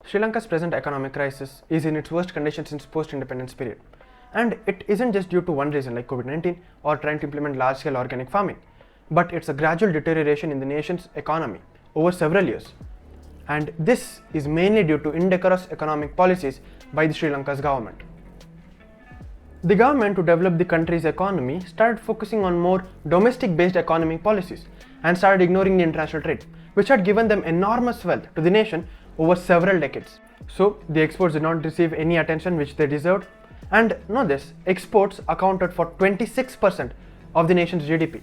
Sri Lanka's present economic crisis is in its worst condition since post-independence period. And it isn't just due to one reason like COVID-19 or trying to implement large-scale organic farming, but it's a gradual deterioration in the nation's economy over several years. And this is mainly due to indecorous economic policies by the Sri Lanka's government. The government, to develop the country's economy, started focusing on more domestic-based economic policies and started ignoring the international trade, which had given them enormous wealth to the nation over several decades. So the exports did not receive any attention which they deserved. And know this, exports accounted for 26% of the nation's GDP.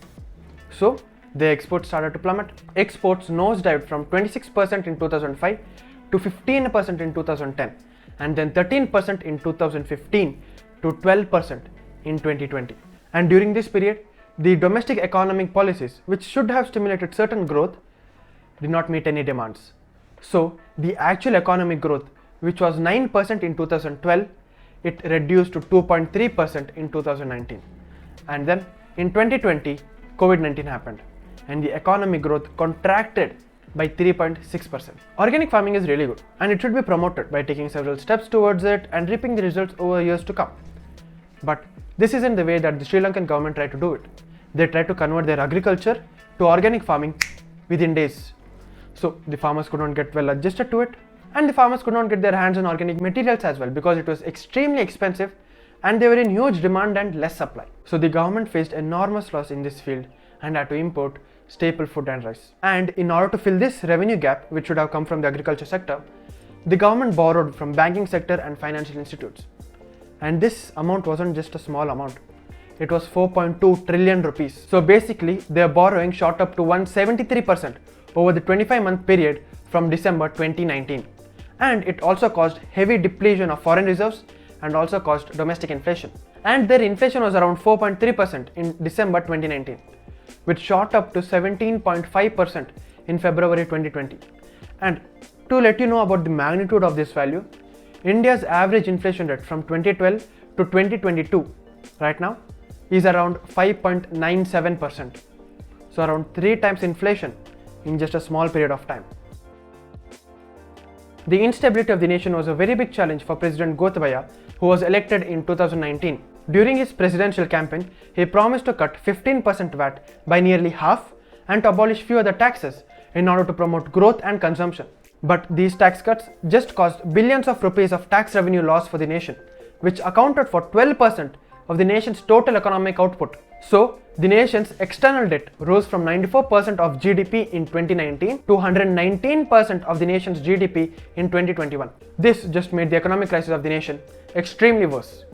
So the exports started to plummet. Exports nosedived from 26% in 2005 to 15% in 2010, and then 13% in 2015 to 12% in 2020. And during this period, the domestic economic policies, which should have stimulated certain growth, did not meet any demands. So the actual economic growth, which was 9% in 2012, it reduced to 2.3% in 2019. And then in 2020, COVID-19 happened and the economic growth contracted by 3.6%. Organic farming is really good and it should be promoted by taking several steps towards it and reaping the results over years to come. But this isn't the way that the Sri Lankan government tried to do it. They tried to convert their agriculture to organic farming within days. So the farmers could not get well adjusted to it, and the farmers could not get their hands on organic materials as well because it was extremely expensive and they were in huge demand and less supply. So the government faced enormous loss in this field and had to import staple food and rice. And in order to fill this revenue gap, which should have come from the agriculture sector, the government borrowed from banking sector and financial institutes. And this amount wasn't just a small amount. It was 4.2 trillion rupees. So basically, their borrowing shot up to 173% over the 25-month period from December 2019. And it also caused heavy depletion of foreign reserves and also caused domestic inflation. And their inflation was around 4.3% in December 2019, which shot up to 17.5% in February 2020. And to let you know about the magnitude of this value, India's average inflation rate from 2012 to 2022 right now is around 5.97%. So around 3 times inflation in just a small period of time. The instability of the nation was a very big challenge for President Gotabaya, who was elected in 2019. During his presidential campaign, he promised to cut 15% VAT by nearly half and to abolish few other taxes in order to promote growth and consumption. But these tax cuts just caused billions of rupees of tax revenue loss for the nation, which accounted for 12% of the nation's total economic output. So, the nation's external debt rose from 94% of GDP in 2019 to 119% of the nation's GDP in 2021. This just made the economic crisis of the nation extremely worse.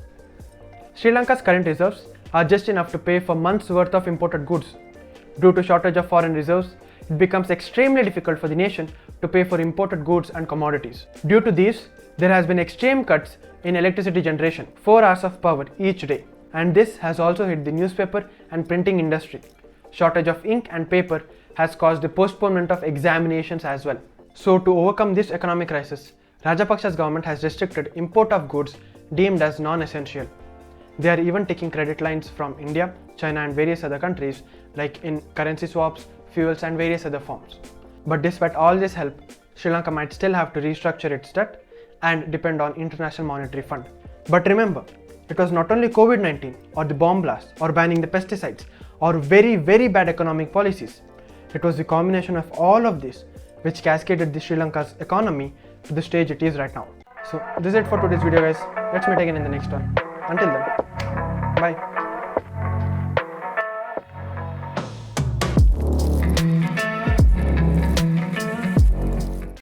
Sri Lanka's current reserves are just enough to pay for months' worth of imported goods. Due to shortage of foreign reserves, it becomes extremely difficult for the nation to pay for imported goods and commodities. Due to these, there has been extreme cuts in electricity generation, 4 hours of power each day. And this has also hit the newspaper and printing industry. Shortage of ink and paper has caused the postponement of examinations as well. So to overcome this economic crisis, Rajapaksa's government has restricted import of goods deemed as non-essential. They are even taking credit lines from India, China and various other countries like in currency swaps, fuels and various other forms. But despite all this help, Sri Lanka might still have to restructure its debt and depend on International Monetary Fund. But remember, it was not only COVID-19 or the bomb blast or banning the pesticides or very bad economic policies. It was the combination of all of this which cascaded the Sri Lanka's economy to the stage it is right now. So this is it for today's video guys. Let's meet again in the next one. Until then, bye.